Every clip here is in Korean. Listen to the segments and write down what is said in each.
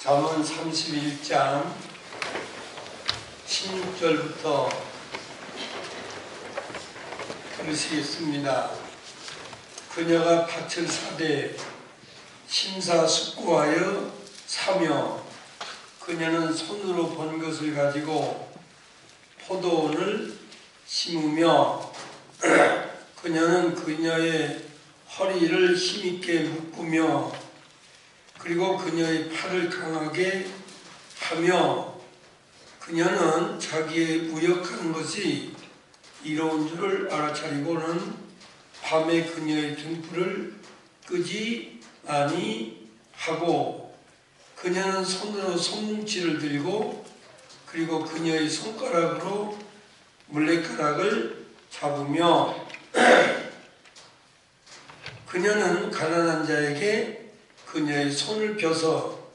잠언 31장 16절부터 들으시겠습니다. 그녀가 밭을 사되 심사숙고하여 사며 그녀는 손으로 번 것을 가지고 포도원을 심으며 그녀는 그녀의 허리를 힘있게 묶으며 그리고 그녀의 팔을 강하게 하며 그녀는 자기의 무역하는 것이 이로운 줄을 알아차리고는 밤에 그녀의 등불을 끄지 아니하고 그녀는 손으로 손뭉치를 들고 그리고 그녀의 손가락으로 물레가락을 잡으며 그녀는 가난한 자에게 그녀의 손을 펴서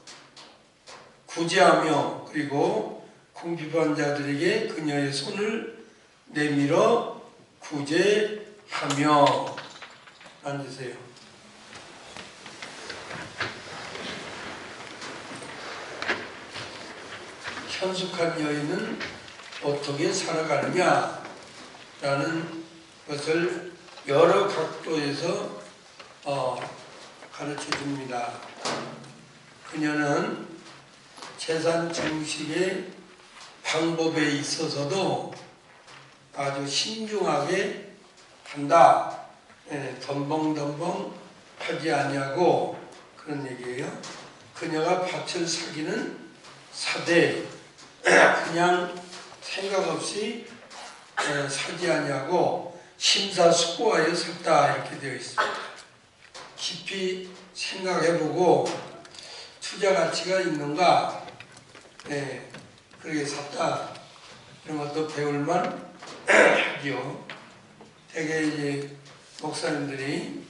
구제하며 그리고 궁핍한 자들에게 그녀의 손을 내밀어 구제하며. 앉으세요. 현숙한 여인은 어떻게 살아가느냐 라는 것을 여러 각도에서 가르쳐 줍니다. 그녀는 재산 증식의 방법에 있어서도 아주 신중하게 한다. 덤벙덤벙 하지 아니하고 그런 얘기예요. 그녀가 밭을 사되 그냥 생각 없이 사지 아니하고 심사숙고하여 샀다 이렇게 되어 있습니다. 깊이 생각해보고 투자 가치가 있는가, 그렇게 샀다 이런 것도 배울만 하죠. 대개 이제 목사님들이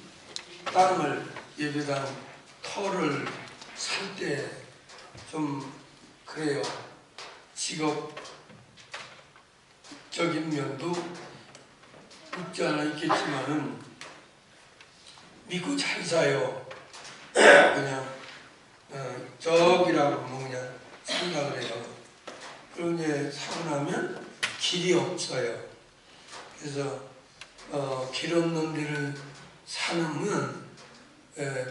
땅을 예배당 터를 살 때 좀 그래요. 직업적인 면도 있지 않아 있겠지만은 믿고 잘 사요. 그냥 저기라고 그냥 생각을 해요. 그리고 이제 사고 나면 길이 없어요. 그래서 길 없는 데를 사놓으면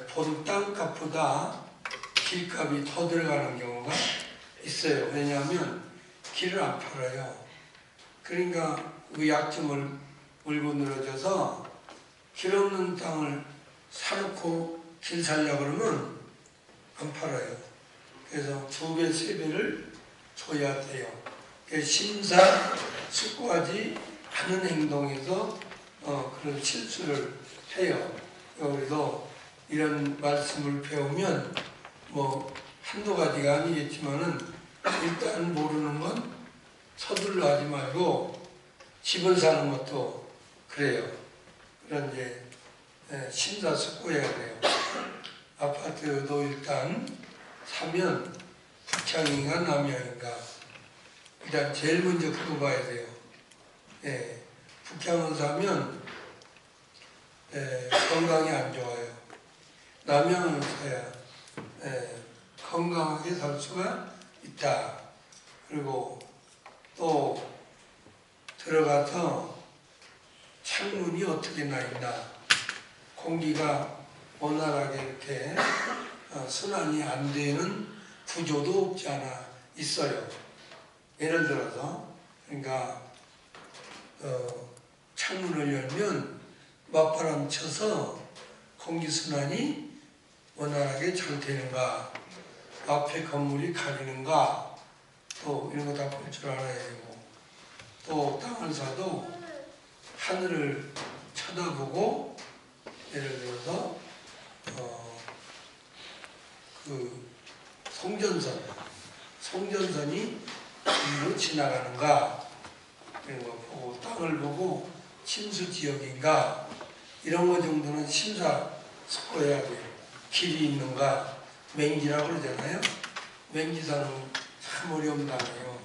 본 땅값보다 길값이 더 들어가는 경우가 있어요. 왜냐하면 길을 안 팔아요. 그러니까 그 약점을 물고 늘어져서 길 없는 땅을 사놓고 길 살려고 그러면 안 팔아요. 그래서 2배, 3배를 줘야 돼요. 심사숙고하지 않은 행동에서 그런 실수를 해요. 그래서 이런 말씀을 배우면 뭐 한두 가지가 아니겠지만은 일단 모르는 건 서둘러 하지 말고 집을 사는 것도 그래요. 그런 이제 심사숙고해야 돼요. 아파트도 일단 사면 북향인가 남향인가 일단 제일 먼저 그거 봐야 돼요. 북향을 사면 건강이 안 좋아요. 남향을 사야 건강하게 살 수가 있다. 그리고 또 들어가서 창문이 어떻게 나 있나, 공기가 원활하게 이렇게 순환이 안 되는 구조도 없지 않아 있어요. 예를 들어서 그러니까 창문을 열면 맞바람 쳐서 공기순환이 원활하게 잘 되는가, 앞에 건물이 가리는가, 또 이런 거 다 볼 줄 알아야 되고, 또 땅을 사도 하늘을 쳐다보고 예를 들어서 그 송전선이 위로 지나가는가 이런 거 보고, 땅을 보고 침수지역인가 이런 거 정도는 심사숙고해야 돼요. 길이 있는가, 맹지라고 그러잖아요. 맹지사는 참 어려운 단어예요.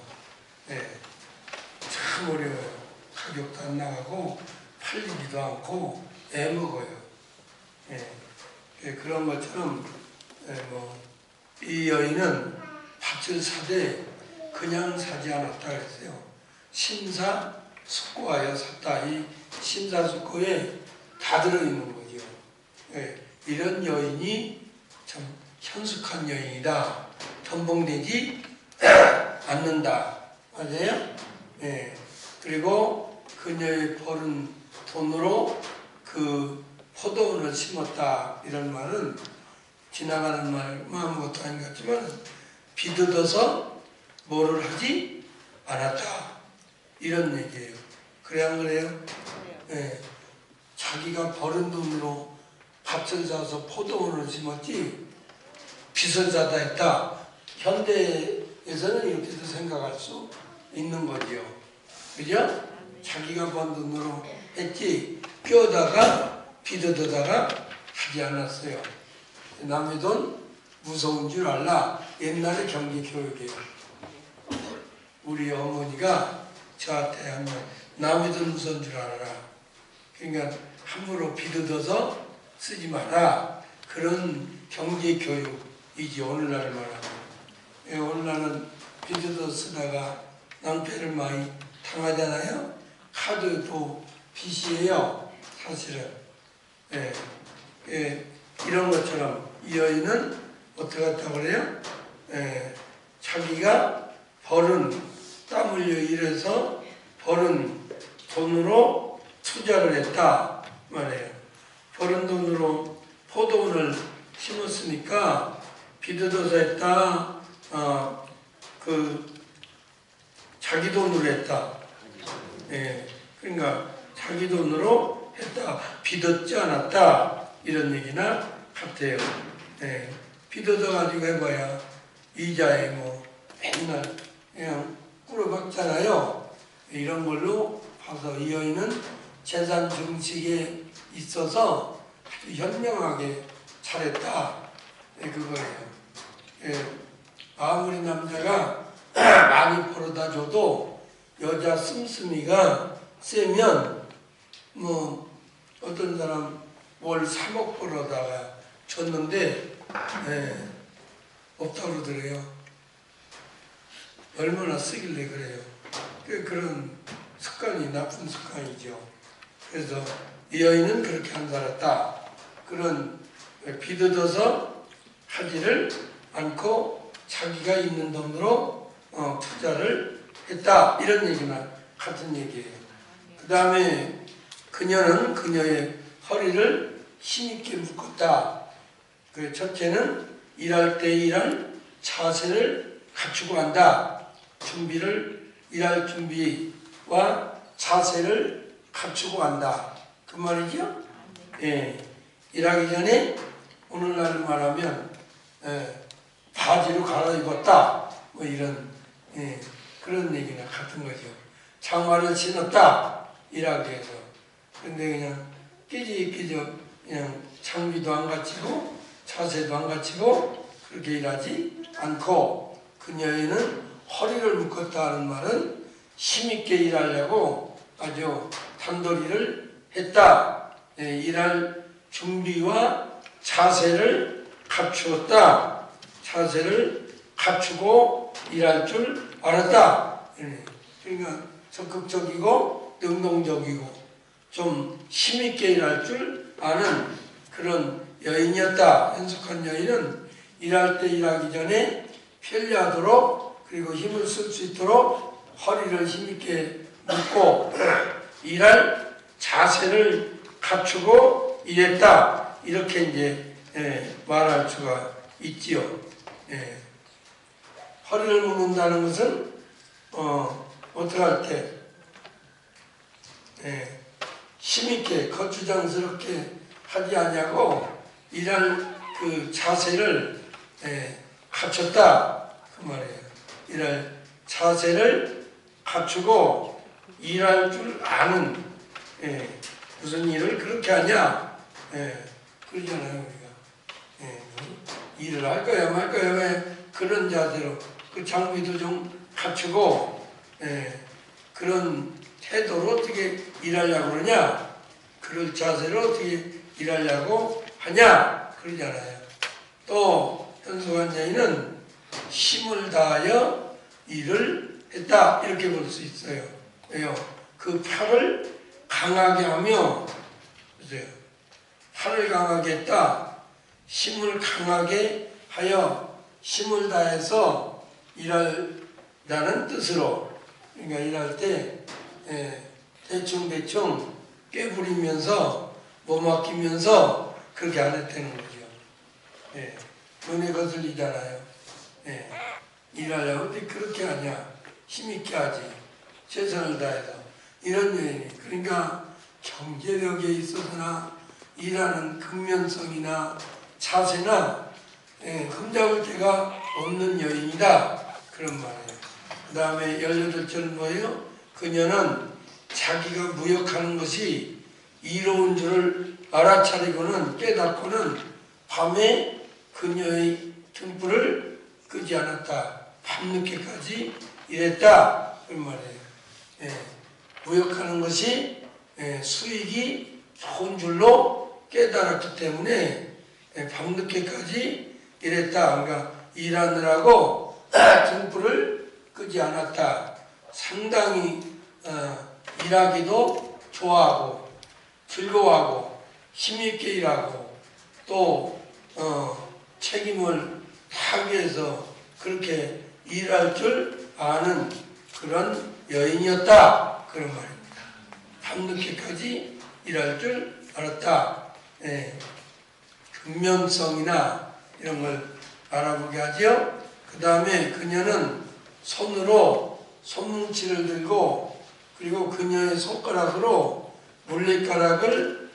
참 어려워요. 가격도 안 나가고 팔리지도 않고 애먹어요. 그런 것처럼 뭐 이 여인은 밭을 사되 그냥 사지 않았다 그랬어요. 심사숙고하여 샀다. 이 심사숙고에 다 들어있는 거죠. 예, 이런 여인이 참 현숙한 여인이다. 덤벙대지 않는다. 맞아요? 예. 그리고 그녀의 벌은 돈으로 그 포도원을 심었다. 이런 말은 지나가는 말 아무것도 아닌 것 같지만 비뜯어서 뭐를 하지 않았다. 이런 얘기예요. 그래 안 그래요? 예. 자기가 버는 돈으로 밭을 사서 포도원을 심었지 빚을 사다 했다. 현대에서는 이렇게도 생각할 수 있는 거지요. 그죠? 자기가 번 돈으로 했지 껴다가 빚어다가 하지 않았어요. 남의 돈 무서운 줄 알라. 옛날에 경제교육이에요. 우리 어머니가 저한테 한 말, 남의 돈 무서운 줄 알아라. 그러니까 함부로 빚어서 쓰지 마라. 그런 경제교육이지 오늘날 말하면. 예, 오늘날은 빚어서 쓰다가 낭패를 많이 당하잖아요. 카드도 빚이에요. 사실은. 예, 예, 이런 것처럼 이 여인은 어떻게 했다고 그래요? 예, 자기가 벌은 땀 흘려 일해서 벌은 돈으로 투자를 했다 말이에요. 벌은 돈으로 포도원을 심었으니까 빚어서 했다. 자기 돈으로 했다. 예, 그러니까 자기 돈으로 했다. 빚었지 않았다. 이런 얘기나 같아요. 예, 빚어서 가지고 해봐야 이자에 뭐 맨날 그냥 꾸러박잖아요. 이런 걸로 봐서 이 여인은 재산 증식에 있어서 아주 현명하게 잘했다. 예, 그거예요. 예, 아무리 남자가 많이 벌어다 줘도 여자 씀씀이가 세면 뭐 어떤 사람 월 3억 벌어다가 줬는데 예, 없다고 그러더래요. 얼마나 쓰길래 그래요. 그런 습관이 나쁜 습관이죠. 그래서 이 여인은 그렇게 안 살았다. 그런 빚어서 하지를 않고 자기가 있는 돈으로 투자를 했다. 이런 얘기나 같은 얘기예요. 그 다음에 그녀는 그녀의 허리를 힘있게 묶었다. 그 첫째는 일할 때 일할 자세를 갖추고 한다. 일할 준비와 자세를 갖추고 한다. 그 말이죠? 예. 일하기 전에 오늘날 말하면 바지로 갈아입었다. 뭐 이런 그런 얘기나 같은 거죠. 장화를 신었다. 일하기 위해서. 근데 그냥 끼지끼지 그냥 장비도 안 갖추고 자세도 안 갖추고 그렇게 일하지 않고 그녀에는 허리를 묶었다는 말은 힘있게 일하려고 아주 단도리를 했다. 예, 일할 준비와 자세를 갖추었다. 자세를 갖추고 일할 줄 알았다. 예, 그러니까 적극적이고 능동적이고 좀 힘있게 일할 줄 아는 그런 여인이었다. 현숙한 여인은 일할 때 일하기 전에 편리하도록 그리고 힘을 쓸 수 있도록 허리를 힘있게 묶고 일할 자세를 갖추고 일했다. 이렇게 이제 말할 수가 있지요. 허리를 묶는다는 것은 어떻게 할 때 힘있게 거추장스럽게 하지 않냐고 일할 그 자세를 갖췄다. 그 말이에요. 일할 자세를 갖추고 일할 줄 아는 무슨 일을 그렇게 하냐 그러잖아요. 우리가 일을 할 거야 말 거야 왜 그런 자세로 그 장비도 좀 갖추고 그런 태도로 어떻게 일하려고 그러냐 그럴 자세로 어떻게 일하려고 하냐 그러잖아요. 또 현수관 여인은 힘을 다하여 일을 했다 이렇게 볼 수 있어요. 왜요? 그 팔을 강하게 하며 보세요. 팔을 강하게 했다. 힘을 강하게 하여 힘을 다해서 일한다는 뜻으로 그러니까 일할 때 대충 깨부리면서 못 맡기면서 그렇게 안 했다는 거죠. 은혜 거슬리잖아요. 일하려고 근데 그렇게 하냐 힘있게 하지 최선을 다해서 이런 여인이 그러니까 경제력에 있어서나 일하는 근면성이나 자세나 흠잡을 데가 없는 여인이다 그런 말이에요. 그 다음에 18절은 뭐예요? 그녀는 자기가 무역하는 것이 이로운 줄을 알아차리고는 깨닫고는 밤에 그녀의 등불을 끄지 않았다. 밤늦게까지 일했다 그런 말이에요. 무역하는 것이 수익이 좋은 줄로 깨달았기 때문에 밤늦게까지 일했다. 그러니까 일하느라고 등불을 끄지 않았다. 상당히 일하기도 좋아하고 즐거워하고 힘있게 일하고 또 책임을 다하기 위해서 그렇게 일할 줄 아는 그런 여인이었다 그런 말입니다. 밤늦게까지 일할 줄 알았다. 근면성이나 이런 걸 알아보게 하죠. 그 다음에 그녀는 손으로 손뭉치를 들고 그리고 그녀의 손가락으로 물레가락을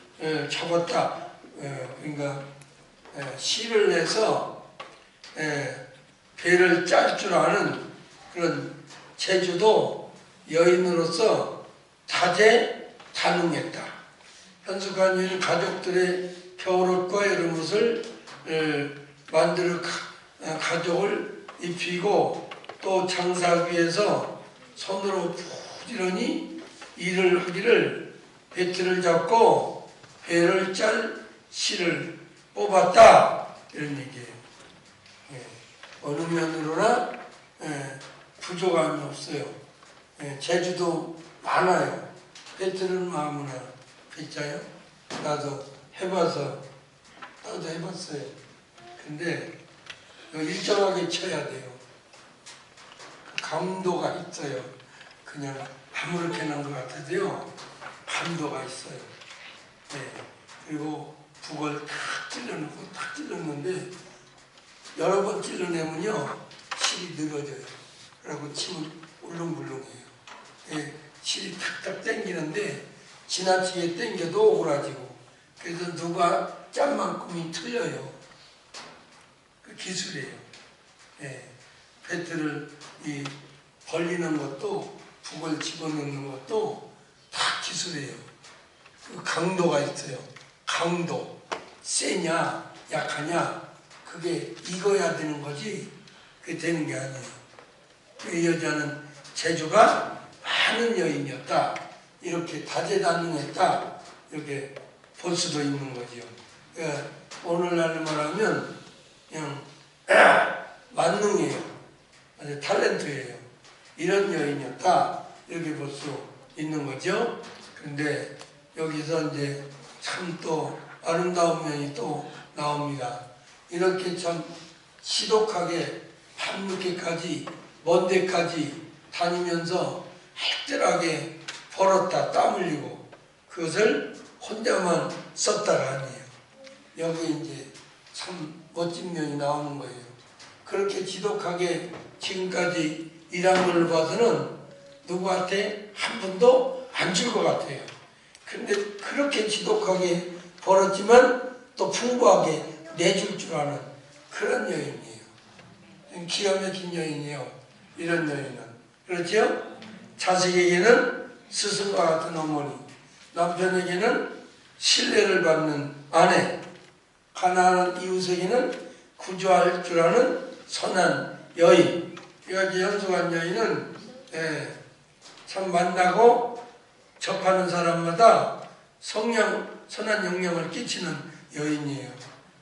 잡았다. 그러니까 실을 내서 배를 짤 줄 아는 그런 재주도 여인으로서 다재다능했다. 현숙한 여인은 가족들의 겨울옷과 여름옷을 만들어 가족을 입히고 또 장사하기 위해서 손으로 부지런히 일을 하기를 배틀을 잡고 배를 짤 실을 뽑았다 이런 얘기예요. 어느 면으로나 부족함이 없어요. 재주도 많아요. 배틀은 아무나 했잖아요. 나도 해봤어요. 근데 일정하게 쳐야 돼요. 감도가 있어요. 그냥 아무렇게 난 것 같아도요. 감도가 있어요. 그리고 북을 탁 찔렀는데 여러 번 찔러내면요 실이 늘어져요. 그리고 침은 울렁불렁해요. 실이 탁탁 당기는데 지나치게 당겨도 오그라지고 그래서 누가 짠만큼이 틀려요. 그 기술이에요. 배트를 벌리는 것도 북을 집어넣는 것도 다 기술이에요. 그 강도가 있어요. 강도 세냐 약하냐 그게 익어야 되는 거지 그게 되는 게 아니에요. 이 여자는 재주가 많은 여인이었다. 이렇게 다재다능했다. 이렇게 볼 수도 있는 거죠. 그러니까 오늘날 말하면 그냥 만능이에요. 아주 탤런트예요. 이런 여인이었다. 이렇게 볼 수 있는 거죠. 그런데 여기서 이제 참 또 아름다운 면이 또 나옵니다. 이렇게 참 시독하게 밤늦게까지 먼 데까지 다니면서 알뜰하게 벌었다 땀 흘리고 그것을 혼자만 썼다가 아니에요. 여기 이제 참 멋진 면이 나오는 거예요. 그렇게 지독하게 지금까지 일한 걸 봐서는 누구한테 한 푼도 안 줄 것 같아요. 근데 그렇게 지독하게 벌었지만 또 풍부하게 내줄 줄 아는 그런 여인이에요. 기가 막힌 여인이에요. 이런 여인은. 그렇죠? 자식에게는 스승과 같은 어머니, 남편에게는 신뢰를 받는 아내, 가난한 이웃에게는 구조할 줄 아는 선한 여인. 여기 현숙한 여인은 참 만나고 접하는 사람마다 선한 영향을 끼치는 여인이에요.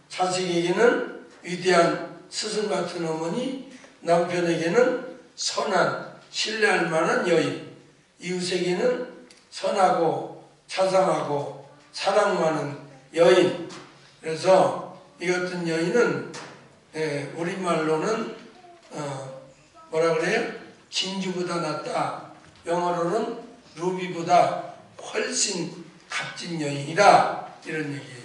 자식에게는 위대한 스승 같은 어머니, 남편에게는 선한 신뢰할 만한 여인, 이웃에게는 선하고 자상하고 사랑 많은 여인. 그래서 이 같은 여인은 우리말로는 뭐라 그래요? 진주보다 낫다. 영어로는 루비보다 훨씬 값진 여인이다. 이런 얘기예요.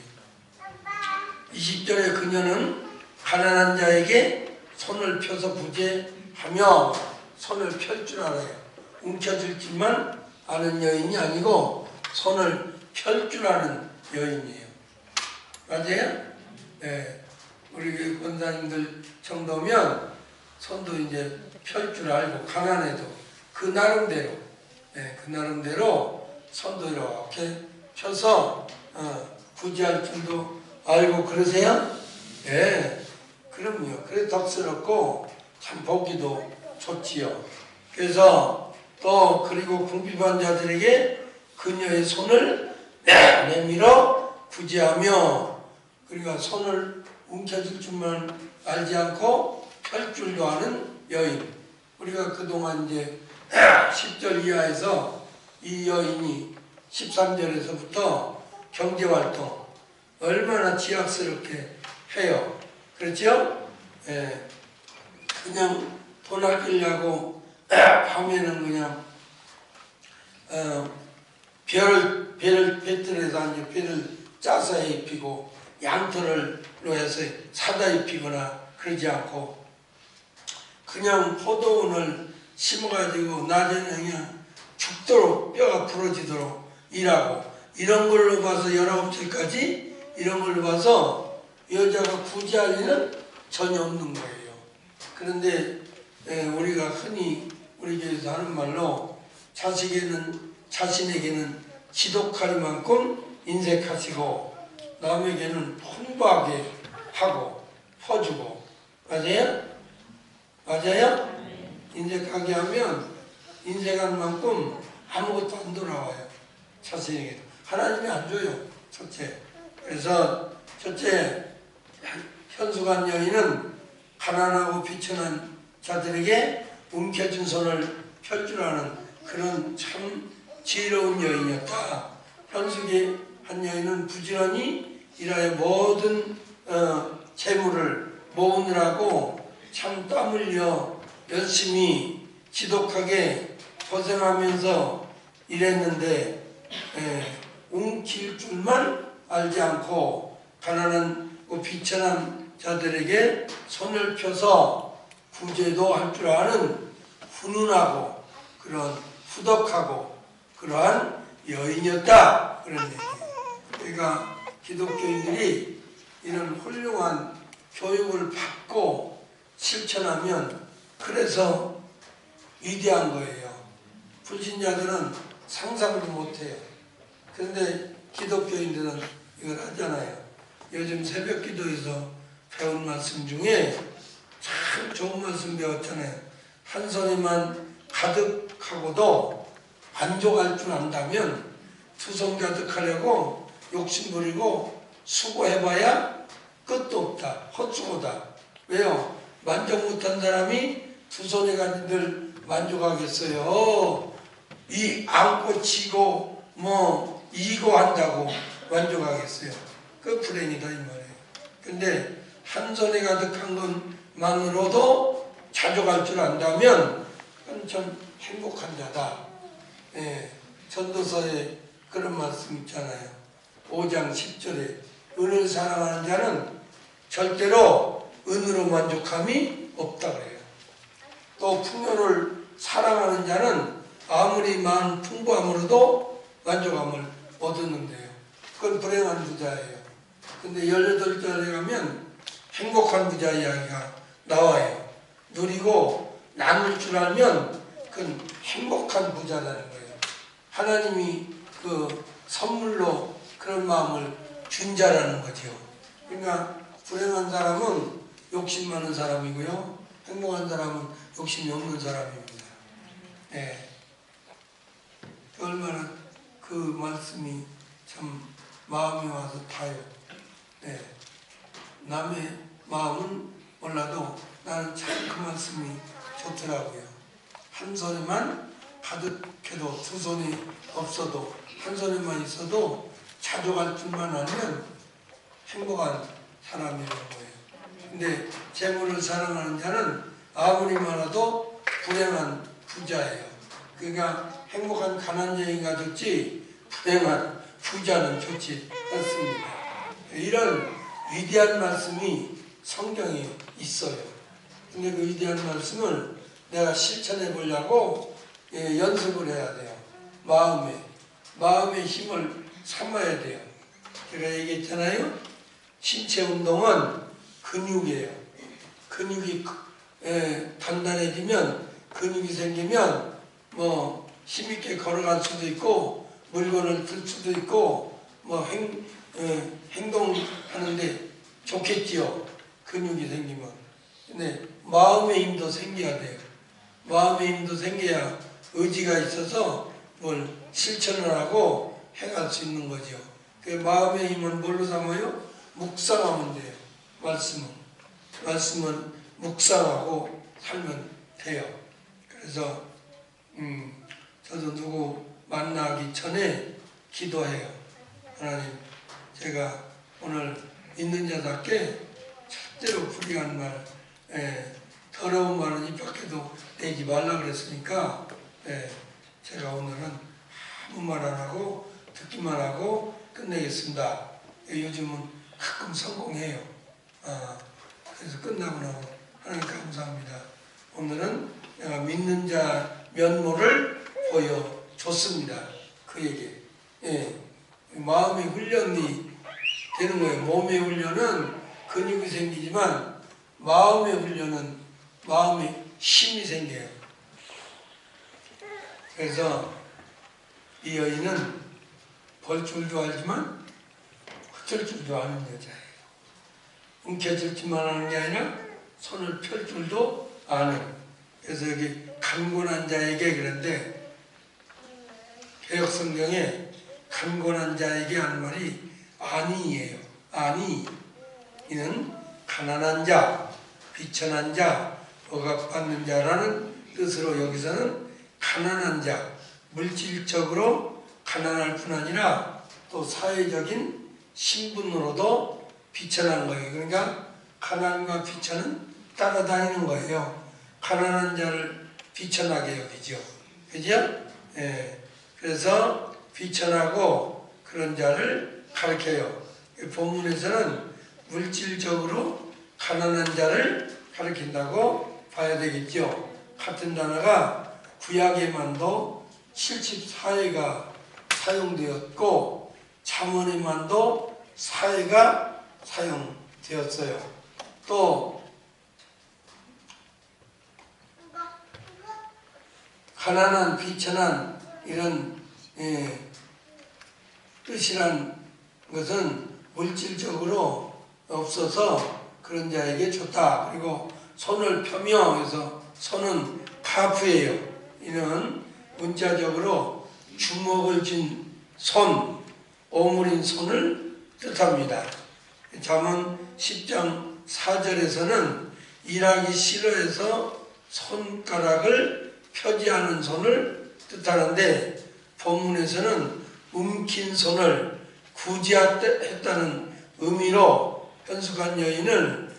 20절에 그녀는 가난한 자에게 손을 펴서 구제하며 손을 펼 줄 알아요. 움켜들지만 아는 여인이 아니고 손을 펼 줄 아는 여인이에요. 맞아요? 네. 우리 교회 권사님들 정도면 손도 이제 펼 줄 알고 가난해도 그 나름대로 그 나름대로 손도 이렇게 펴서 구제할 줄도 알고 그러세요? 예, 그럼요. 그래 덕스럽고 참 보기도 좋지요. 그래서 또 그리고 궁핍한 자들에게 그녀의 손을 내밀어 구제하며, 그러니까 손을 움켜줄 줄만 알지 않고 펼 줄도 아는 여인. 우리가 그동안 이제 10절 이하에서 이 여인이 13절에서부터 경제활동 얼마나 지약스럽게 해요. 그렇죠? 예. 그냥 돈 아끼려고 밤에는 그냥 배틀에서 앉아 배를 짜서 입히고 양털로 해서 사다 입히거나 그러지 않고 그냥 포도원을 심어가지고 낮에는 그냥 죽도록 뼈가 부러지도록 일하고, 이런 걸로 봐서 19절까지 이런 걸로 봐서 여자가 구제할 일은 전혀 없는 거예요. 그런데 우리가 흔히 우리 교회에서 하는 말로 자신에게는 지독하리만큼 인색하시고 남에게는 풍부하게 하고 퍼주고. 맞아요? 맞아요? 인색하게 하면 인색한 만큼 아무것도 안 돌아와요. 자신에게도. 하나님이 안 줘요. 첫째. 그래서 첫째, 현수간 여인은 가난하고 비천한 자들에게 움켜쥔 손을 펼 줄 아는 그런 참 지혜로운 여인이었다. 현숙의 한 여인은 부지런히 일하여 모든 재물을 모으느라고 참 땀 흘려 열심히 지독하게 고생하면서 일했는데 움킬 줄만 알지 않고 가난하고 비천한 자들에게 손을 펴서 구제도 할 줄 아는 훈훈하고 그런 후덕하고 그러한 여인이었다. 그런 얘기예요. 그러니까 기독교인들이 이런 훌륭한 교육을 받고 실천하면 그래서 위대한 거예요. 불신자들은 상상도 못해요. 그런데 기독교인들은 이걸 하잖아요. 요즘 새벽 기도에서 배운 말씀 중에 참 좋은 말씀 배웠잖아요. 한 손에만 가득하고도 만족할 줄 안다면 두 손 가득하려고 욕심부리고 수고해봐야 끝도 없다. 헛수고다. 왜요? 만족 못한 사람이 두 손에 가진 들 만족하겠어요? 이 안고 치고 뭐 이고 한다고 만족하겠어요? 그 불행이다 이 말이에요. 근데 한 손에 가득한 것만으로도 자족할 줄 안다면 그건 참 행복한 자다. 전도서에 그런 말씀 있잖아요. 5장 10절에 은을 사랑하는 자는 절대로 은으로 만족함이 없다 그래요. 또 풍요를 사랑하는 자는 아무리 많은 풍부함으로도 만족함을 얻었는데요. 그건 불행한 부자예요. 근데 18절에 가면 행복한 부자 이야기가 나와요. 누리고 나눌 줄 알면 그건 행복한 부자라는 거예요. 하나님이 그 선물로 그런 마음을 준 자라는 거죠. 그러니까 불행한 사람은 욕심 많은 사람이고요. 행복한 사람은 욕심이 없는 사람입니다. 얼마나 그 말씀이 참 마음이 와서 타요. 남의 마음은 몰라도 나는 참 그 말씀이 좋더라고요. 한 손에만 가득해도 두 손이 없어도 한 손에만 있어도 자족할 줄만 알면 행복한 사람이라는 거예요. 근데 재물을 사랑하는 자는 아무리 많아도 불행한 부자예요. 그러니까 행복한 가난쟁이가 좋지 불행한 부자는 좋지 않습니다. 이런 위대한 말씀이 성경에 있어요. 근데 그 위대한 말씀을 내가 실천해 보려고 연습을 해야 돼요. 마음의 힘을 삼아야 돼요. 제가 얘기했잖아요. 신체 운동은 근육이에요. 근육이 단단해지면, 근육이 생기면 뭐 힘있게 걸어갈 수도 있고 물건을 들 수도 있고 뭐 행동하는데 좋겠지요. 근육이 생기면. 근데 마음의 힘도 생겨야 돼요. 마음의 힘도 생겨야 의지가 있어서 뭘 실천을 하고 행할 수 있는 거죠. 그 마음의 힘은 뭘로 삼아요? 묵상하면 돼요. 말씀은 묵상하고 살면 돼요. 그래서 저도 누구 만나기 전에 기도해요. 하나님, 제가 오늘 있는 자답게 절대로 불의한 말, 더러운 말은 입 밖에도 내지 말라 그랬으니까 제가 오늘은 아무 말 안 하고 듣기만 하고 끝내겠습니다. 요즘은 가끔 성공해요. 그래서 끝나고 나고 하나님 감사합니다. 오늘은 내가 믿는 자 면모를 보여줬습니다. 그에게. 마음의 훈련이 되는 거예요. 몸의 훈련은 근육이 생기지만 마음의 훈련은 마음의 힘이 생겨요. 그래서 이 여인은 벌 줄도 알지만 어쩔 줄도 아는 여자예요. 움켜쥘 줄만 아는 게 아니라 손을 펼 줄도 아는. 그래서 여기 강권한 자에게 그런데 개혁성경에 강권한 자에게 하는 말이 아니예요. 아니. 이는 가난한 자, 비천한 자, 억압받는 자라는 뜻으로 여기서는 가난한 자, 물질적으로 가난할 뿐 아니라 또 사회적인 신분으로도 비천한 거예요. 그러니까 가난과 비천은 따라다니는 거예요. 가난한 자를 비천하게 여기죠. 그죠? 그래서 비천하고 그런 자를 가리켜요. 본문에서는 물질적으로 가난한 자를 가리킨다고 봐야 되겠죠. 같은 단어가 구약에만도 74회가 사용되었고 잠언에만도 4회가 사용되었어요. 또 가난한 비천한 이런 뜻이란 것은 물질적으로 없어서 그런 자에게 좋다. 그리고 손을 펴며 해서 손은 카프예요. 이는 문자적으로 주먹을 쥔 손, 오물인 손을 뜻합니다. 잠언 10장 4절에서는 일하기 싫어해서 손가락을 펴지 않은 손을 뜻하는데 본문에서는 움킨 손을 구제했다는 의미로 현숙한 여인은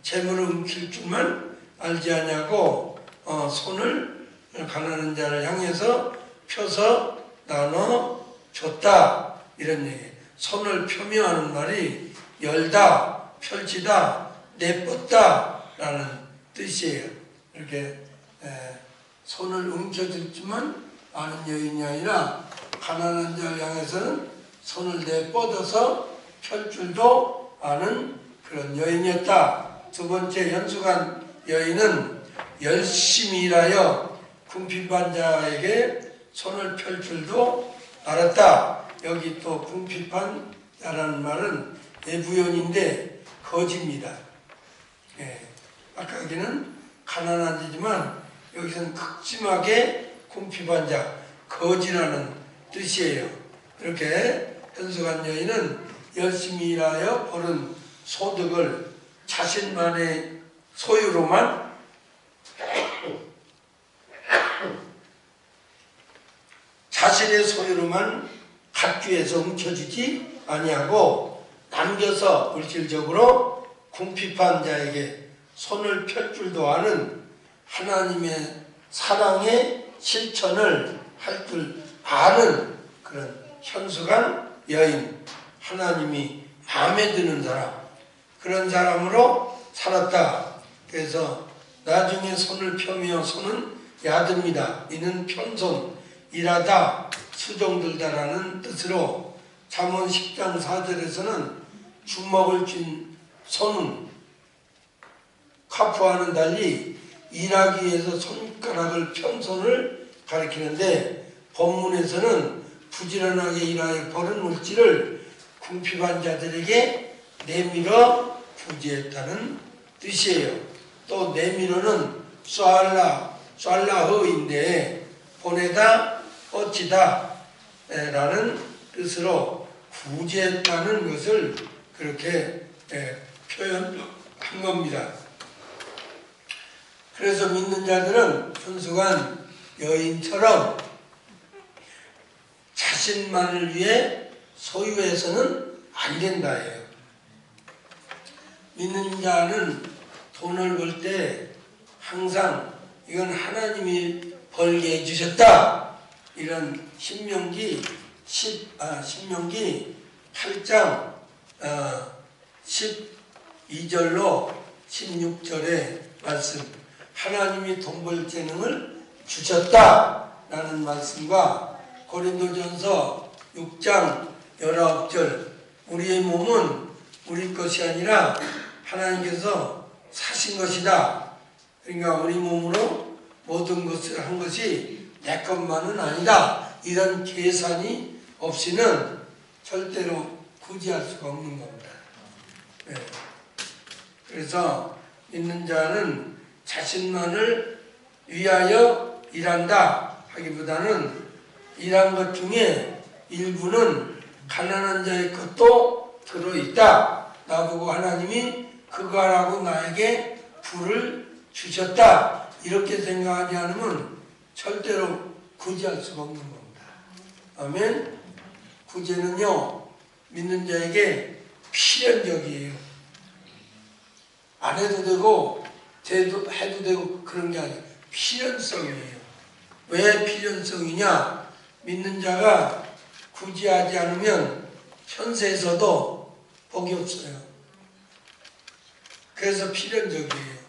재물을 움킬 줄만 알지 않냐고 손을 가난한 자를 향해서 펴서 나눠 줬다 이런 얘기예요. 손을 펴며 하는 말이 열다, 펼치다, 내뻗다 라는 뜻이에요. 이렇게 손을 움켜쥐지만 아는 여인이 아니라 가난한 자를 향해서는 손을 내뻗어서 펼 줄도 아는 그런 여인이었다. 두 번째 현숙한 여인은 열심히 일하여 궁핍한 자에게 손을 펼 줄도 알았다. 여기 또 궁핍한 자라는 말은 예부연인데 거지입니다. 아까 여기는 가난한 자지만 여기서는 극심하게 궁핍한 자, 거지라는 뜻이에요. 이렇게 현숙한 여인은 열심히 일하여 벌은 소득을 자신만의 소유로만 자신의 소유로만 갖기 위해서 움켜쥐지 아니하고 남겨서 물질적으로 궁핍한 자에게 손을 펼 줄도 아는 하나님의 사랑의 실천을 할 줄 아는 그런 현숙한 여인, 하나님이 마음에 드는 사람, 그런 사람으로 살았다. 그래서 나중에 손을 펴며 손은 야듭니다. 이는 편손, 일하다, 수종들다라는 뜻으로 잠언 10장 4절에서는 주먹을 쥔 손은 카프와는 달리 일하기 위해서 손가락을 편 손을 가리키는데 본문에서는 부지런하게 일하여 버는 물질을 궁핍한 자들에게 내밀어 구제했다는 뜻이에요. 또 내밀어는 쏴라허인데 보내다, 뻗치다 라는 뜻으로 구제했다는 것을 그렇게 표현한 겁니다. 그래서 믿는 자들은 현숙한 여인처럼 자신만을 위해 소유해서는 안 된다예요. 믿는 자는 돈을 벌 때 항상 이건 하나님이 벌게 해주셨다. 이런 신명기 8장 12절로 16절의 말씀, 하나님이 돈 벌 재능을 주셨다라는 말씀과 고린도전서 6장 19절, 우리의 몸은 우리 것이 아니라 하나님께서 사신 것이다. 그러니까 우리 몸으로 모든 것을 한 것이 내 것만은 아니다. 이런 계산이 없이는 절대로 구제할 수가 없는 겁니다. 네. 그래서 믿는 자는 자신만을 위하여 일한다 하기보다는 일한 것 중에 일부는 가난한 자의 것도 들어있다. 나보고 하나님이 그거 하라고 나에게 부를 주셨다. 이렇게 생각하지 않으면 절대로 구제할 수가 없는 겁니다. 아멘. 구제는요, 믿는 자에게 필연적이에요. 안 해도 되고 해도 되고 그런 게 아니에요. 필연성이에요. 왜 필연성이냐? 믿는 자가 구제하지 않으면 현세에서도 복이 없어요. 그래서 필연적이에요.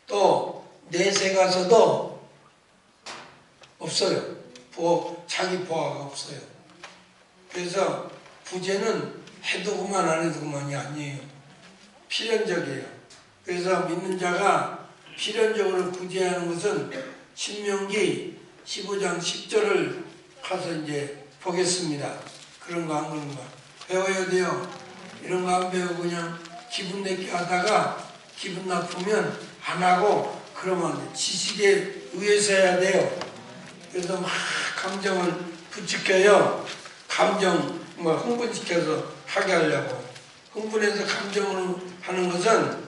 또 내세 가서도 없어요. 자기 보화가 없어요. 그래서 구제는 해도 그만 안 해도 그만이 아니에요. 필연적이에요. 그래서 믿는 자가 필연적으로 구제하는 것은 신명기 15장 10절을 가서 이제 보겠습니다. 그런 거 안 그런 거 배워야 돼요. 이런 거 안 배우고 그냥 기분 내게 하다가 기분 나쁘면 안 하고 그러면 지식에 의해서 해야 돼요. 그래서 막 감정을 부추겨요. 감정 흥분시켜서 하게 하려고. 흥분해서 감정으로 하는 것은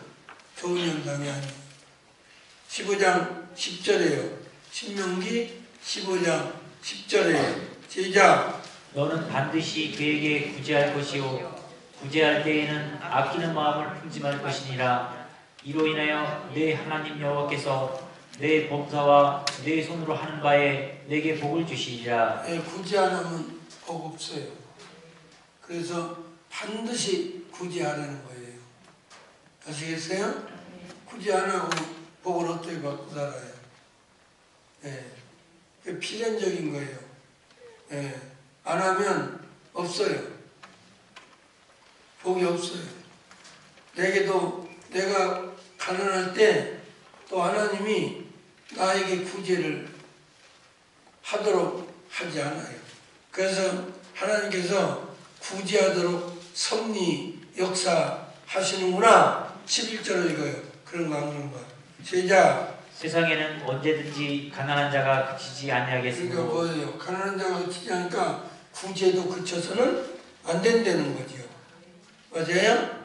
좋은 현상이 아니에요. 15장 10절이에요. 신명기 15장 10절이에요. 시작. 너는 반드시 그에게 구제할 것이요 구제할 때에는 아끼는 마음을 품지 말 것이니라. 이로 인하여 내 하나님 여호와께서 내 범사와 내 손으로 하는 바에 내게 복을 주시리라. 구제 안 하면 복 없어요. 그래서 반드시 구제하라는 거예요. 아시겠어요? 구제 안 하고 복을 어떻게 받고 살아요? 그 필연적인 거예요. 안 하면 없어요. 복이 없어요. 내게도 내가 가난할 때 또 하나님이 나에게 구제를 하도록 하지 않아요. 그래서 하나님께서 구제하도록 섭리 역사하시는구나. 11절을 읽어요. 그런 거 안 그런 거. 시작. 세상에는 언제든지 가난한 자가 그치지 아니하겠으므로. 그러니까 뭐예요? 가난한 자가 그치지 않으니까 구제도 그쳐서는 안 된다는 거죠. 맞아요?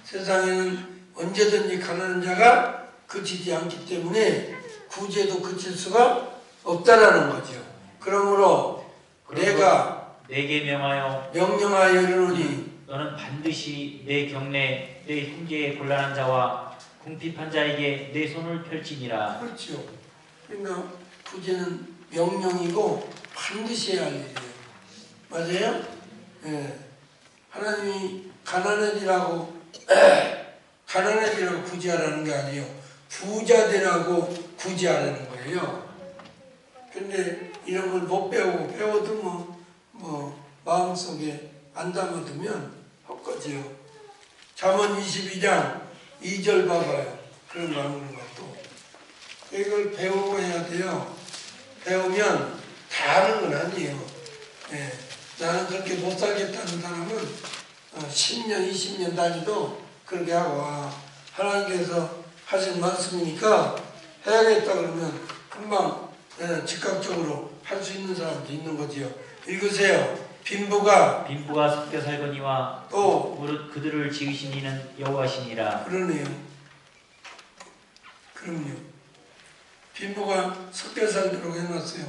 세상에는 언제든지 가난한 자가 그치지 않기 때문에 구제도 그칠 수가 없다라는 거죠. 그러므로 내가 내게 명하여 명령하여 이르노니 너는 반드시 내 경내 내 형제의 곤란한 자와 궁핍한 자에게 내 손을 펼치니라. 그렇죠. 그러니까 구제는 명령이고 반드시 해야 할 일이에요. 맞아요? 예. 하나님이 가난하리라고 구제하라는 게 아니에요. 부자 되라고 구제하라는 거예요. 근데 이런 걸 못 배우고 배워도 뭐 마음속에 안 담아두면 헛거지요. 잠언 22장 2절 봐봐요. 그런 거 하는 것도. 이걸 배우고 해야 돼요. 배우면 다 하는 건 아니에요. 예. 나는 그렇게 못 살겠다는 사람은 10년, 20년 단위도 그렇게 하고 하나님께서 하신 말씀이니까 해야겠다 그러면 금방 즉각적으로 할 수 있는 사람도 있는 거지요. 읽으세요. 빈부가 섞여 살거니와 또 무릇 그들을 지으신 이는 여호와시니라. 그러네요. 그럼요. 빈부가 섞여 살도록 해놨어요.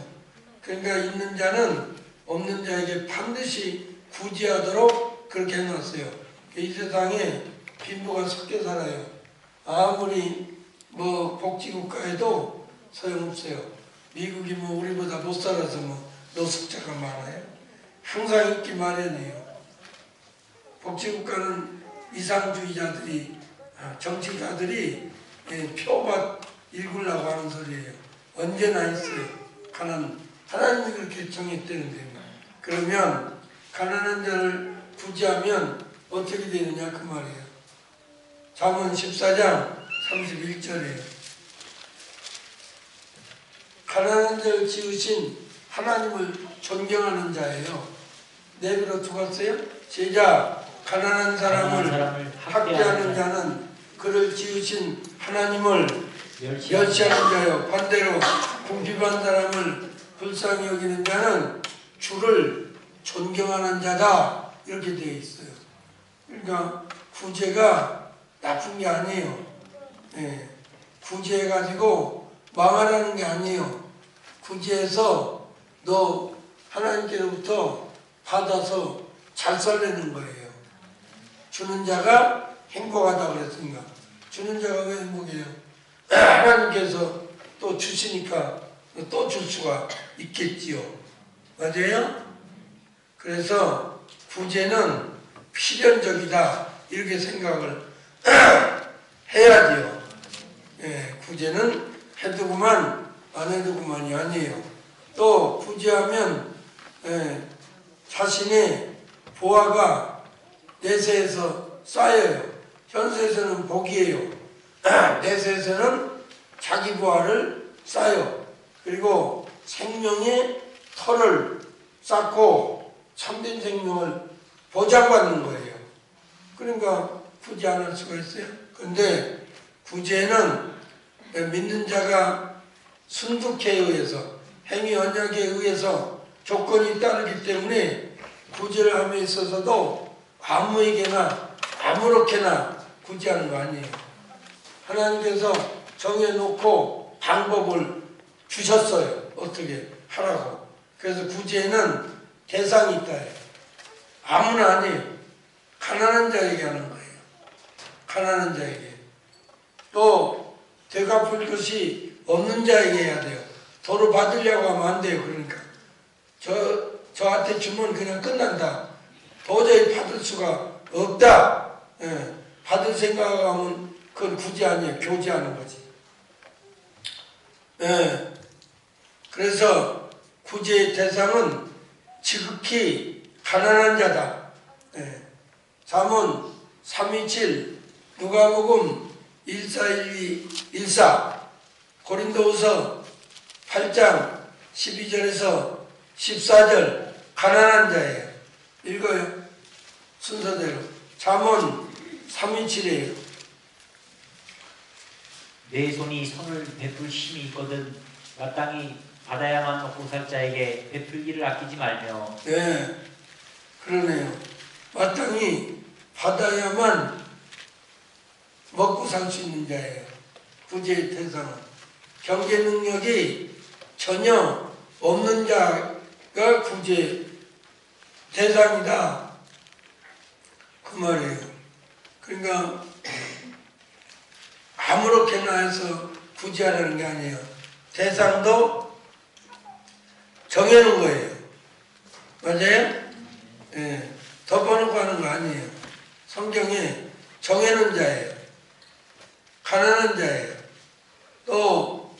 그러니까 있는 자는 없는 자에게 반드시 구제하도록 그렇게 해놨어요. 이 세상에 빈부가 섞여 살아요. 아무리 복지국가에도 소용없어요. 미국이 우리보다 못 살아서 노숙자가 많아요. 항상 있기 마련이에요. 복지국가는 이상주의자들이 정치가들이 표밭 일구려고 하는 소리예요. 언제나 있어요. 하나님이 그렇게 정했다는데 그러면 가난한 자를 구제하면 어떻게 되느냐 그 말이에요. 잠언 14장 31절이에요. 가난한 자를 지으신 하나님을 존경하는 자예요. 내비로 두었어요. 제자 가난한 사람을 학대하는 자는 그를 지으신 하나님을 멸시하는 자요. 반대로 궁핍한 사람을 불쌍히 여기는 자는 주를 존경하는 자다. 이렇게 되어 있어요. 그러니까 구제가 나쁜 게 아니에요. 예. 구제해가지고 망하라는 게 아니에요. 구제해서 너 하나님께로부터 받아서 잘 살려는 거예요. 주는 자가 행복하다고 그랬으니까. 주는 자가 왜 행복해요? 하나님께서 또 주시니까 또 줄 수가 있겠지요. 맞아요? 그래서 구제는 필연적이다. 이렇게 생각을 해야 돼요. 예, 구제는 해두고만 안 해두고만이 아니에요. 또 구제하면 자신의 보화가 내세에서 쌓여요. 현세에서는 복이에요. 내세에서는 자기 보화를 쌓여. 그리고 생명의 터를 쌓고 참된 생명을 보장받는 거예요. 그러니까 구제 안 할 수가 있어요. 그런데 구제는 믿는 자가 순득해에 의해서 행위 언약에 의해서 조건이 따르기 때문에 구제를 함에 있어서도 아무에게나 아무렇게나 구제하는 거 아니에요. 하나님께서 정해놓고 방법을 주셨어요. 어떻게 하라고. 그래서 구제는 대상이 있다. 아무나 아니에요. 가난한 자에게 하는 거예요. 가난한 자에게. 또 되갚을 것이 없는 자에게 해야 돼요. 도로 받으려고 하면 안 돼요. 그러니까 저한테 주면 그냥 끝난다. 도저히 받을 수가 없다. 예. 받을 생각하면 그건 구제 아니에요. 교제하는 거지. 예. 그래서 구제의 대상은 지극히 가난한 자다. 예. 잠언 327, 누가복음 1412, 14, 고린도후서 8장 12절에서 14절 가난한 자예요. 읽어요. 순서대로. 잠언 327이에요. 내 손이 선을 베풀 힘이 있거든 마땅히 받아야만 먹고 살 자에게 베풀기를 아끼지 말며. 네, 그러네요. 마땅히 받아야만 먹고 살 수 있는 자예요. 구제의 대상은. 경제 능력이 전혀 없는 자가 구제 대상이다. 그 말이에요. 그러니까 아무렇게나 해서 구제하라는 게 아니에요. 대상도 정해놓은 거예요. 맞아요? 예. 덮어놓고 하는 거 아니에요. 성경에 정해놓은 자예요. 가난한 자예요. 또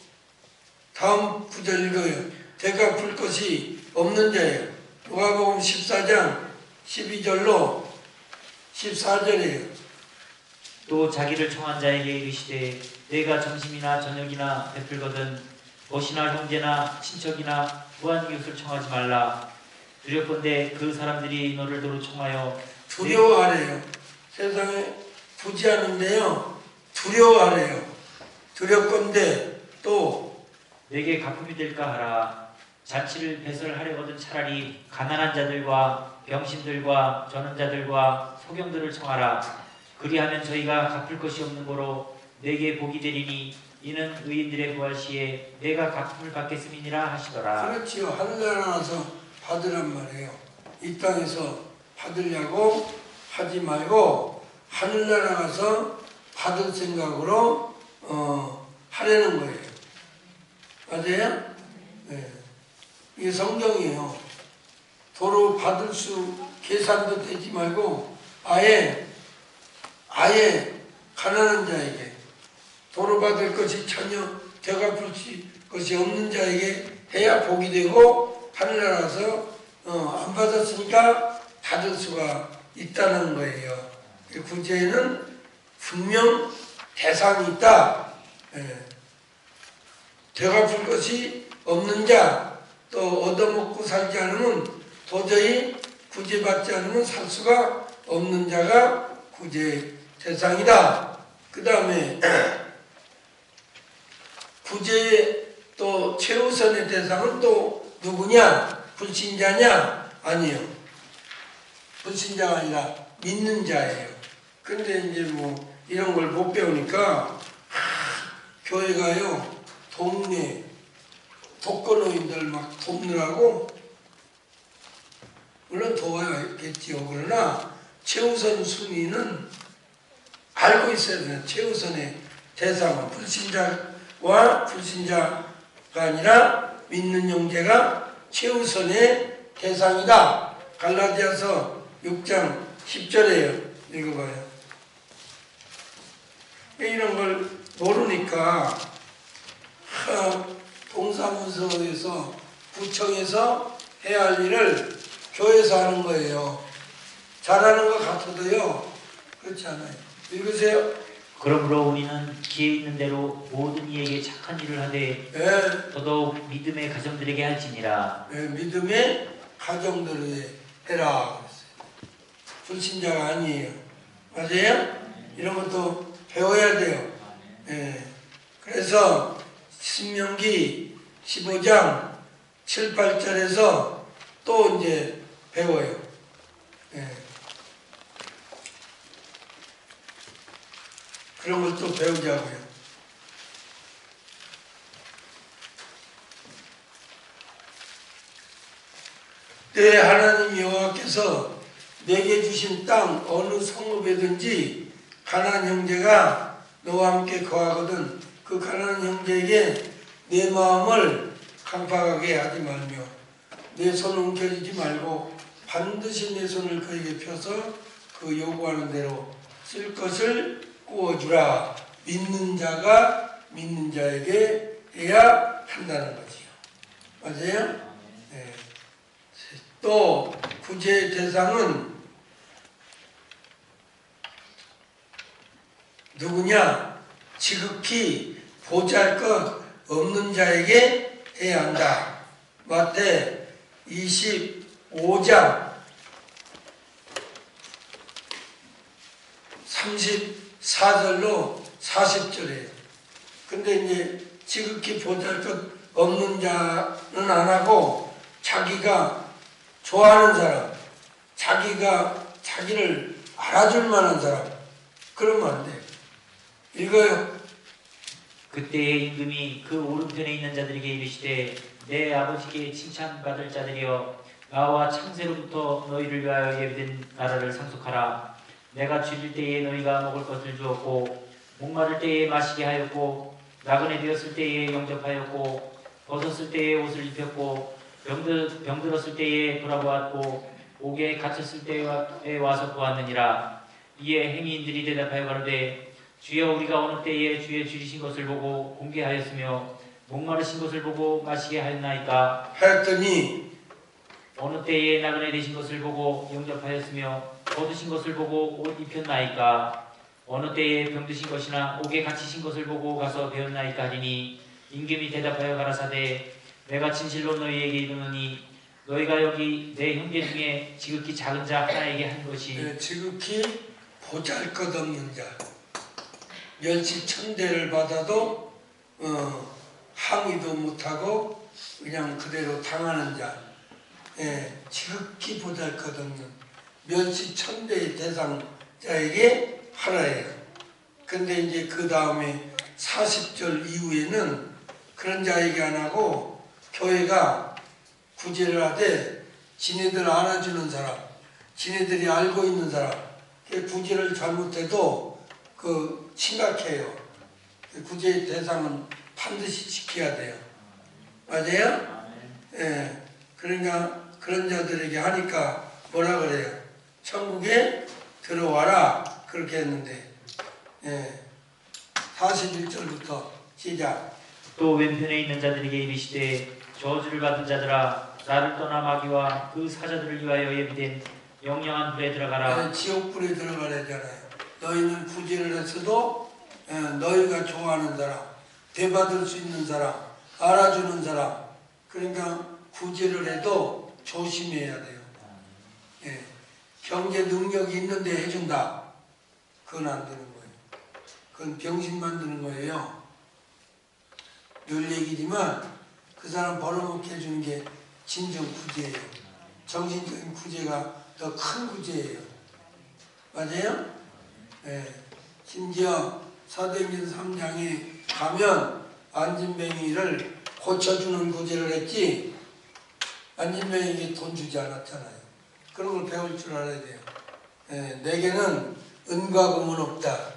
다음 구절 읽어요. 대가 풀 것이 없는 자예요. 누가복음 14장 12절로 14절이에요. 또 자기를 청한 자에게 이르시되 내가 점심이나 저녁이나 베풀거든 벗이나 형제나 친척이나 부한 이웃을 청하지 말라. 두렵건대 그 사람들이 너를 도로 청하여 두려워하래요. 세상에 구제하는데요. 두려워하래요. 두렵건대 또 내게 가품이 될까 하라. 잔치를 배설하려거든 차라리 가난한 자들과 병신들과 전원자들과 소경들을 청하라. 그리하면 저희가 갚을 것이 없는 거로 내게 복이 되리니 이는 의인들의 부활 시에 내가 갚음을 받겠음이니라 하시더라. 그렇지요. 하늘나라 나서 받으란 말이에요. 이 땅에서 받으려고 하지 말고 하늘나라 가서 받을 생각으로 하려는 거예요. 맞아요? 네. 이게 성경이에요. 도로 받을 수 계산도 되지 말고 아예 가난한 자에게 도로 받을 것이 전혀 되갚을 것이 없는 자에게 해야 복이 되고 하늘나라서 안 받았으니까 받을 수가 있다는 거예요. 구제에는 분명 대상이 있다. 예. 되갚을 것이 없는 자, 또 얻어먹고 살지 않으면 도저히 구제받지 않으면 살 수가 없는 자가 구제 대상이다. 그 다음에 구제의 또 최우선의 대상은 또 누구냐? 불신자냐? 아니요. 불신자가 아니라 믿는 자예요. 근데 이제 뭐 이런 걸 못 배우니까 교회가요 동네 독거노인들 막 돕느라고 물론 도와야겠지요. 그러나 최우선 순위는 알고 있어야 돼요. 최우선의 대상은 불신자와 불신자가 아니라 믿는 형제가 최우선의 대상이다. 갈라디아서 6장 10절에요. 읽어봐요. 이런 걸 모르니까 동사무소에서 구청에서 해야 할 일을 교회에서 하는 거예요. 잘하는 것 같아도요. 그렇지 않아요. 읽으세요. 그러므로 우리는 기회 있는 대로 모든 이에게 착한 일을 하되 예. 더더욱 믿음의 가정들에게 할지니라. 예, 믿음의 가정들에 해라. 불신자가 아니에요. 맞아요? 이런 것도 배워야 돼요. 예. 그래서 신명기 15장 7, 8절에서 또 이제 배워요. 예. 그런 것도 배우자고요. 내 하나님 여호와께서 내게 주신 땅 어느 성읍에든지 가난한 형제가 너와 함께 거하거든 그 가난한 형제에게 내 마음을 강팍하게 하지 말며 내 손을 움켜쥐지 말고 반드시 내 손을 그에게 펴서 그 요구하는 대로 쓸 것을 구워주라. 믿는 자가 믿는 자에게 해야 한다는 거지요. 맞아요? 네. 또 구제의 대상은 누구냐? 지극히 보잘것 없는 자에게 해야 한다. 마태 25장 34절로 40절이에요. 근데 이제 지극히 보잘것 없는 자는 안 하고 자기가 좋아하는 사람, 자기가 자기를 알아줄 만한 사람, 그러면 안 돼요. 읽어요. 그때의 임금이 그 오른편에 있는 자들에게 이르시되 내 아버지께 칭찬받을 자들이여 나와 창세로부터 너희를 위하여 예비된 나라를 상속하라. 내가 줄일 때에 너희가 먹을 것을 주었고 목마를 때에 마시게 하였고 나그네 되었을 때에 영접하였고 벗었을 때에 옷을 입혔고 병들었을 때에 돌아보았고 옥에 갇혔을 때에 와서 보았느니라. 이에 행위인들이 대답하여 가로되 주여 우리가 어느 때에 주의 줄이신 것을 보고 공개하였으며 목마르신 것을 보고 마시게 하였나이까. 하였더니 어느 때에 나그네 되신 것을 보고 영접하였으며 벗으신 것을 보고 옷 입혔나이까. 어느 때에 병드신 것이나 옥에 갇히신 것을 보고 가서 배웠나이까 하리니 임금이 대답하여 가라사대 내가 진실로 너희에게 이르노니 너희가 여기 내 형제 중에 지극히 작은 자 하나에게 한 것이 지극히 보잘것없는 자 멸시천대를 받아도 항의도 못하고 그냥 그대로 당하는 자 지극히 보잘것없는 멸시천대의 대상자에게 하라예요. 근데 이제 그 다음에 40절 이후에는 그런 자에게 안 하고 교회가 구제를 하되 지네들 알아주는 사람, 지네들이 알고 있는 사람, 구제를 잘못해도 그 심각해요. 구제의 대상은 반드시 지켜야 돼요. 맞아요? 예. 그러니까 그런 자들에게 하니까 뭐라 그래요? 천국에 들어와라. 그렇게 했는데 41절부터 시작. 또 왼편에 있는 자들에게 이르시되 저주를 받은 자들아 나를 떠나 마귀와 그 사자들을 위하여 예비된 영영한 불에 들어가라. 지옥불에 들어가라잖아요. 너희는 구제를 했어도 너희가 좋아하는 사람, 대받을 수 있는 사람, 알아주는 사람, 그러니까 구제를 해도 조심해야 돼요. 경제 능력이 있는데 해준다. 그건 안 되는 거예요. 그건 병신 만드는 거예요. 늘 얘기지만 그 사람 벌어먹게 해주는 게 진정 구제예요. 정신적인 구제가 더 큰 구제예요. 맞아요? 심지어 사도행전 3장에 가면 안진뱅이를 고쳐주는 구제를 했지 안진뱅이에게 돈 주지 않았잖아요. 그런 걸 배울 줄 알아야 돼요. 내게는 은과 금은 없다.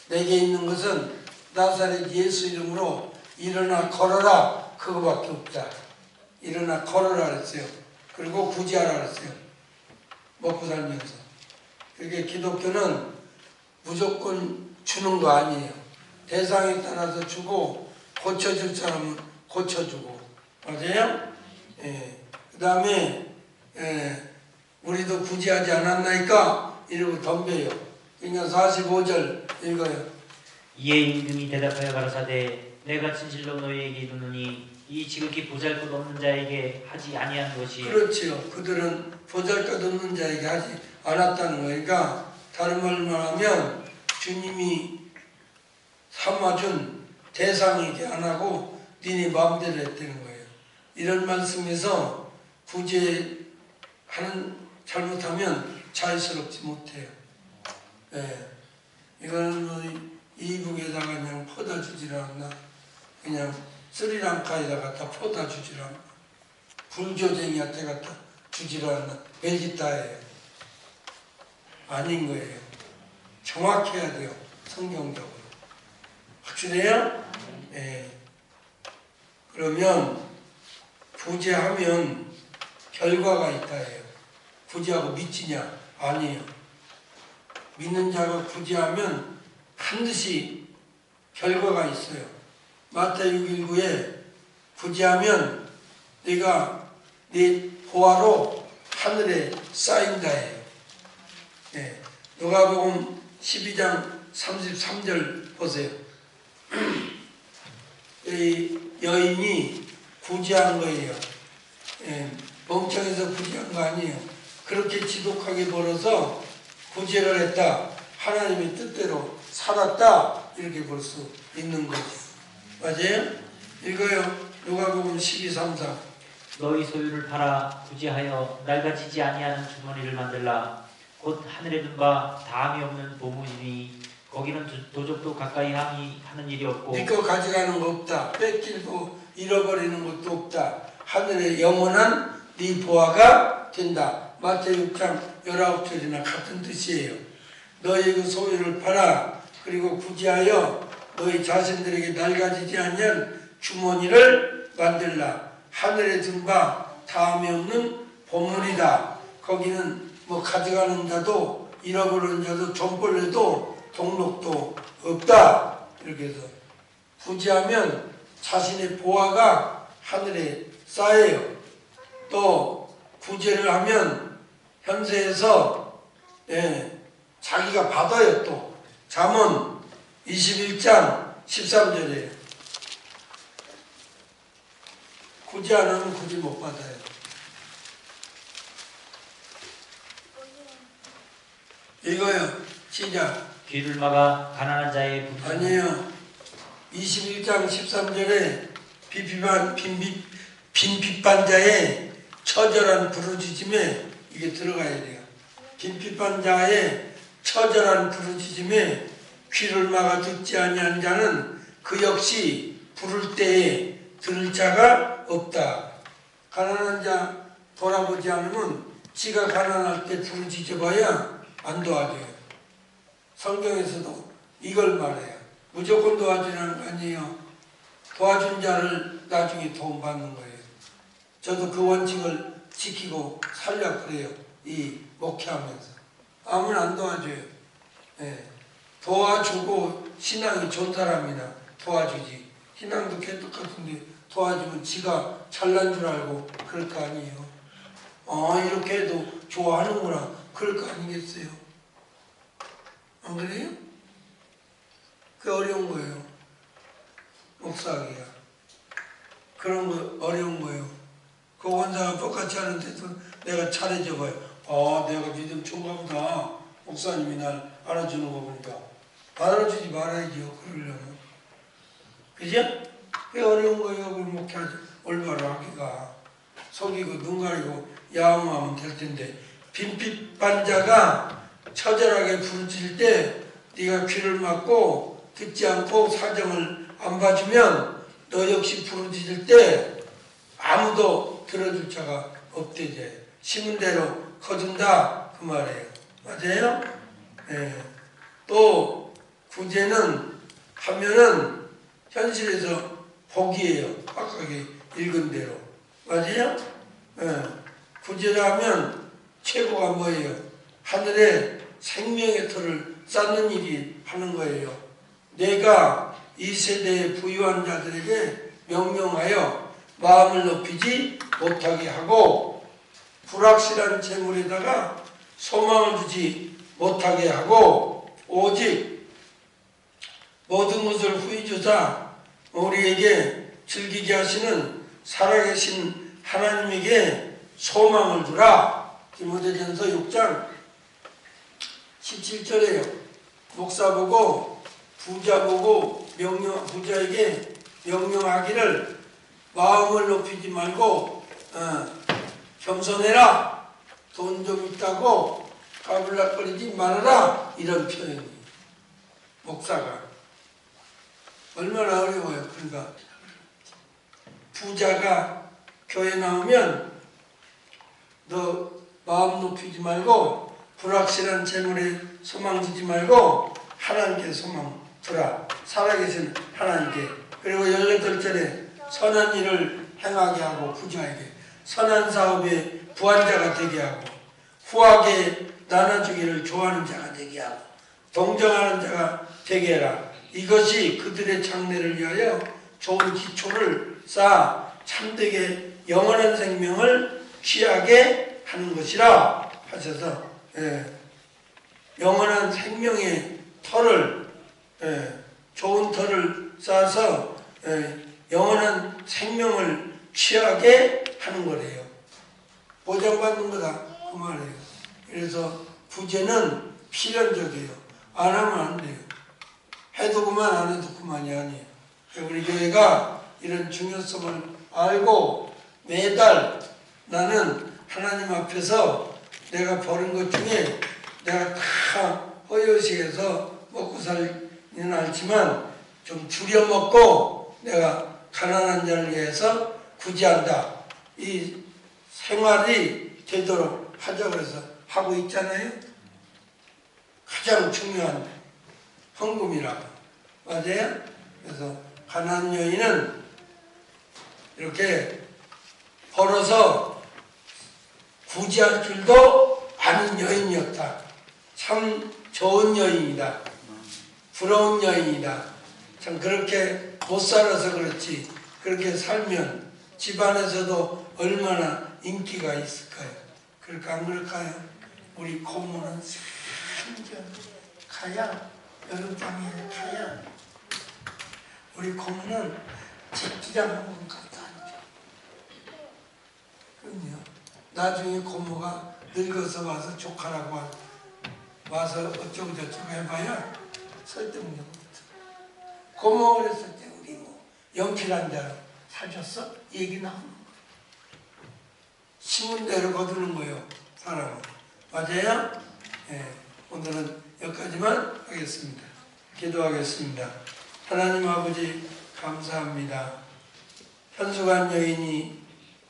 내게 있는 것은 나사렛 예수 이름으로 일어나 걸어라. 그거밖에 없다. 일어나 걸어라 그랬어요. 그리고 구제하라 그랬어요. 먹고 살면서. 그게 기독교는 무조건 주는 거 아니에요. 대상에 따라서 주고 고쳐줄 사람은 고쳐주고. 맞아요? 그 다음에 우리도 구제하지 않았나이까? 이러고 덤벼요. 그러니까 45절 읽어요. 이에 임금이 대답하여 가라사대 내가 진실로 너희에게 이르노니 이 지극히 보잘것없는 자에게 하지 아니한 것이. 그렇지요. 그들은 보잘것없는 자에게 하지 않았다는 거예요. 그러니까 다른 말로 말하면 주님이 삼아준 대상에게 안 하고 니네 마음대로 했다는 거예요. 이런 말씀에서 구제하는 잘못하면 자유스럽지 못해요. 이거는 이북에다가 그냥 퍼다 주질 않나. 그냥 스리랑카에다 갖다 퍼다 주질 않나. 불교쟁이한테 갖다 주질 않나. 벨기타예요. 아닌 거예요. 정확해야 돼요. 성경적으로. 확실해요? 그러면 구제하면 결과가 있다 해요. 구제하고 믿지냐? 아니에요. 믿는 자가 구제하면 반드시 결과가 있어요. 마태복음 6:19에 구제하면 네가 네 보화로 하늘에 쌓인다 해요. 누가복음 12장 33절 보세요. 이 여인이 구제한 거예요. 멍청해서 구제한 거 아니에요. 그렇게 지독하게 벌어서 구제를 했다. 하나님의 뜻대로 살았다. 이렇게 볼 수 있는 거죠. 맞아요? 읽어요. 누가복음 12:33. 너희 소유를 팔아 구제하여 낡아지지 아니하는 주머니를 만들라. 곧 하늘에 둔 바 다함이 없는 보물이니 거기는 도적도 가까이 하는 일이 없고 네 거 가져가는 거 없다. 뺏길고 잃어버리는 것도 없다. 하늘의 영원한 네 보화가 된다. 마태복음 6장 19절이나 같은 뜻이에요. 너희 그 소유를 팔아 그리고 구제하여 너희 자신들에게 낡아지지 않는 주머니를 만들라. 하늘에 든 바 다음에 없는 보물이다. 거기는 뭐 가져가는 자도 잃어버리는 자도 존벌레도 동록도 없다. 이렇게 해서 구제하면 자신의 보화가 하늘에 쌓여요. 또 구제를 하면 현세에서 자기가 받아요. 또 잠언 21장 13절이에요. 구제 안 하면 구제 못 받아요. 이거요. 시작. 귀를 막아 가난한 자의 아니에요. 21장 13절에 빈핍반자의 처절한 부르짖음에 이게 들어가야 돼요. 빈핍반자의 처절한 부르짖음에 귀를 막아 듣지 아니한 자는 그 역시 부를 때에 들을 자가 없다. 가난한 자 돌아보지 않으면 지가 가난할 때 부르짖어봐야 안 도와줘요. 성경에서도 이걸 말해요. 무조건 도와주라는 거 아니에요. 도와준 자를 나중에 도움받는 거예요. 저도 그 원칙을 지키고 살려고 그래요. 이 목회하면서. 아무나 안 도와줘요. 도와주고 신앙이 좋은 사람이나 도와주지. 신앙도 개떡 같은데 도와주면 지가 잘난 줄 알고 그럴 거 아니에요. 이렇게 해도 좋아하는구나. 그럴 거 아니겠어요. 안 그래요? 그게 어려운 거예요. 목사하기가. 그런 거 어려운 거예요. 그 원사가 똑같이 하는데도 내가 잘해줘 봐요. 내가 믿음 좋은가 보다. 목사님이 날 알아주는 거 보니까. 알아주지 말아야죠. 그러려면. 그죠? 그게 어려운 거예요. 그걸 목회하지. 올바로 하기가. 속이고 눈 가리고 야옹하면 될 텐데. 빈핍반자가 처절하게 부르짖을 때 네가 귀를 막고 듣지 않고 사정을 안 봐주면 너 역시 부르짖을 때 아무도 들어줄 자가 없대제. 심은 대로 거둔다 그 말이에요. 맞아요? 또 구제는 하면은 현실에서 복이에요. 아까 읽은 대로. 맞아요? 구제를 하면 최고가 뭐예요? 하늘에 생명의 터를 쌓는 일이 하는 거예요. 내가 이 세대의 부유한 자들에게 명령하여 마음을 높이지 못하게 하고 불확실한 재물에다가 소망을 주지 못하게 하고 오직 모든 것을 후히 주사 우리에게 즐기게 하시는 살아계신 하나님에게 소망을 두라. 디모데전서 6장 17절에요. 목사 보고 부자 보고 부자에게 명령하기를 마음을 높이지 말고 겸손해라. 돈 좀 있다고 까불락거리지 말아라. 이런 표현이 목사가 얼마나 어려워요. 그러니까 부자가 교회 나오면 너 마음 높이지 말고 불확실한 재물에 소망 두지 말고 하나님께 소망 두라. 살아계신 하나님께. 그리고 18절에 선한 일을 행하게 하고 부자에게 선한 사업에 부한자가 되게 하고 후하게 나눠주기를 좋아하는 자가 되게 하고 동정하는 자가 되게 해라. 이것이 그들의 장래를 위하여 좋은 기초를 쌓아 참되게 영원한 생명을 취하게 하는 것이라 하셔서 영원한 생명의 터를 좋은 터를 쌓아서 영원한 생명을 취하게 하는 거래요. 보장받는 거다 그 말이에요. 그래서 구제는 필연적이에요. 안 하면 안 돼요. 해도 그만 안 해도 그만이 아니에요. 우리 교회가 이런 중요성을 알고 매달 나는 하나님 앞에서 내가 버린 것 중에 내가 다 허여식해서 먹고 살지는 않지만 좀 줄여 먹고 내가 가난한 자를 위해서 구제한다. 이 생활이 되도록 하자 그래서 하고 있잖아요. 가장 중요한 헌금이라고. 맞아요? 그래서 가난한 여인은 이렇게 벌어서 구제할 줄도 아는 여인이었다. 참 좋은 여인이다. 부러운 여인이다. 참 그렇게 못 살아서 그렇지. 그렇게 살면 집안에서도 얼마나 인기가 있을까요? 그럴까 안 그럴까요? 우리 고모는 심지어 가야 여름방에 가야 우리 고모는 집기장 한번 갔다 앉아. 그럼요. 나중에 고모가 늙어서 와서 조카라고 와서 어쩌고 저쩌고 해봐야 설득력 없어. 고모 그랬을 때 우리 뭐 연필한 대로 사줬어? 얘기 나오는 거. 심은 대로 거두는 거예요. 사람은. 맞아요? 예, 오늘은 여기까지만 하겠습니다. 기도하겠습니다. 하나님 아버지 감사합니다. 현수관 여인이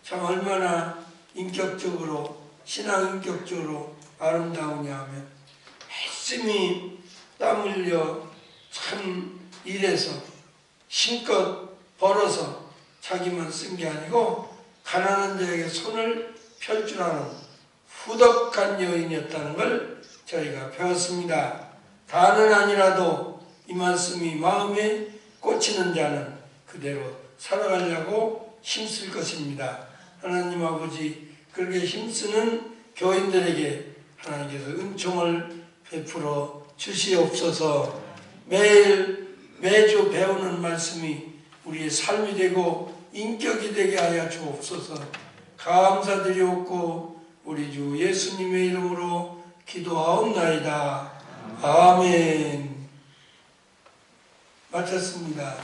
참 얼마나 인격적으로 신앙 인격적으로 아름다우냐 하면 열심히 땀 흘려 참 일해서 힘껏 벌어서 자기만 쓴 게 아니고 가난한 자에게 손을 펼 줄 아는 후덕한 여인이었다는 걸 저희가 배웠습니다. 다는 아니라도 이 말씀이 마음에 꽂히는 자는 그대로 살아가려고 힘쓸 것입니다. 하나님 아버지 그렇게 힘쓰는 교인들에게 하나님께서 은총을 베풀어 주시옵소서. 매주 배우는 말씀이 우리의 삶이 되고 인격이 되게 하여 주옵소서. 감사드리옵고 우리 주 예수님의 이름으로 기도하옵나이다. 아멘. 마쳤습니다.